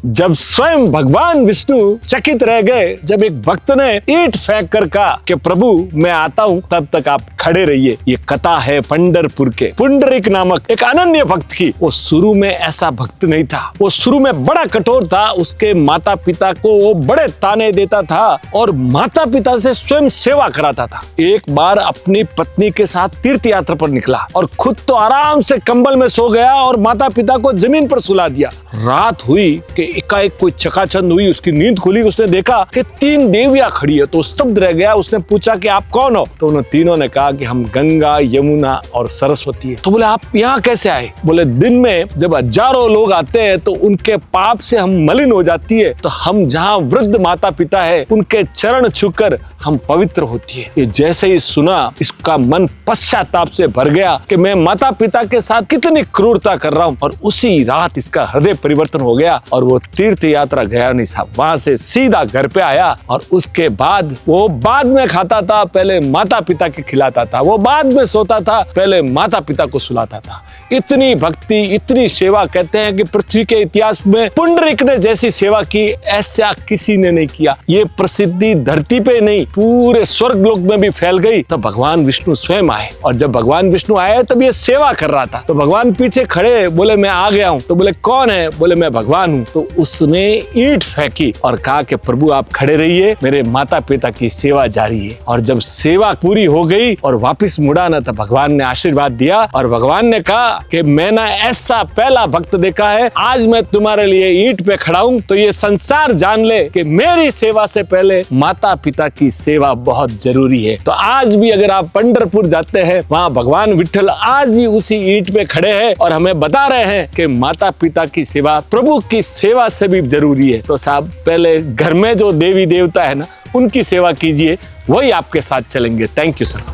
जब स्वयं भगवान विष्णु चकित रह गए जब एक भक्त ने ईंट फेंक कर कहा कि प्रभु मैं आता हूँ, तब तक आप खड़े रहिए। ये कथा है पंढरपुर के पुंडरीक नामक एक अनन्य भक्त की। वो शुरू में ऐसा भक्त नहीं था, वो शुरू में बड़ा कठोर था। उसके माता पिता को वो बड़े ताने देता था और माता पिता से स्वयं सेवा कराता था। एक बार अपनी पत्नी के साथ तीर्थ यात्रा पर निकला और खुद तो आराम से कंबल में सो गया और माता पिता को जमीन पर सुला दिया। रात हुई कि एकाएक कोई चकाचंद हुई, उसकी नींद खुली, उसने देखा कि 3 देवियां खड़ी है तो स्तब्ध रह गया। उसने पूछा कि आप कौन हो? तो उन तीनों ने कहा कि हम गंगा, यमुना और सरस्वती है। तो बोले आप यहाँ कैसे आए? बोले दिन में जब हजारों लोग आते हैं तो उनके पाप से हम मलिन हो जाती है, तो हम जहाँ वृद्ध माता पिता है उनके चरण छूकर हम पवित्र होती है। ये जैसे ही सुना इसका मन पश्चाताप से भर गया कि मैं माता पिता के साथ कितनी क्रूरता कर रहा हूँ। और उसी रात इसका हृदय परिवर्तन हो गया और वो तीर्थ यात्रा गया नहीं साहब, वहां से सीधा घर पे आया। और उसके बाद वो बाद में खाता था, पहले माता पिता के खिलाता था, वो बाद में सोता था, पहले माता पिता को सुलाता था। इतनी भक्ति, इतनी सेवा, कहते हैं कि पृथ्वी के इतिहास में पुंडरीक ने जैसी सेवा की ऐसा किसी ने नहीं किया। ये प्रसिद्धि धरती पे नहीं पूरे स्वर्ग लोक में भी फैल गई। तब भगवान विष्णु स्वयं आए और जब भगवान विष्णु आए तब ये सेवा कर रहा था। तो भगवान पीछे खड़े, बोले मैं आ गया हूँ। तो बोले कौन है? बोले मैं भगवान हूँ। तो उसने ईंट फेंकी और कहा कि प्रभु आप खड़े रहिए, मेरे माता पिता की सेवा जारी है। और जब सेवा पूरी हो गई और वापिस मुड़ा ना, तो भगवान ने आशीर्वाद दिया और भगवान ने कहा कि मैं ना ऐसा पहला भक्त देखा है, आज मैं तुम्हारे लिए ईंट पे खड़ा हूँ तो ये संसार जान ले कि मेरी सेवा से पहले माता पिता की सेवा बहुत जरूरी है। तो आज भी अगर आप पंढरपुर जाते हैं, वहाँ भगवान विठल आज भी उसी ईंट पे खड़े हैं और हमें बता रहे हैं कि माता पिता की सेवा प्रभु की सेवा से भी जरूरी है। तो साहब पहले घर में जो देवी देवता है ना, उनकी सेवा कीजिए, वही आपके साथ चलेंगे। Thank you sir.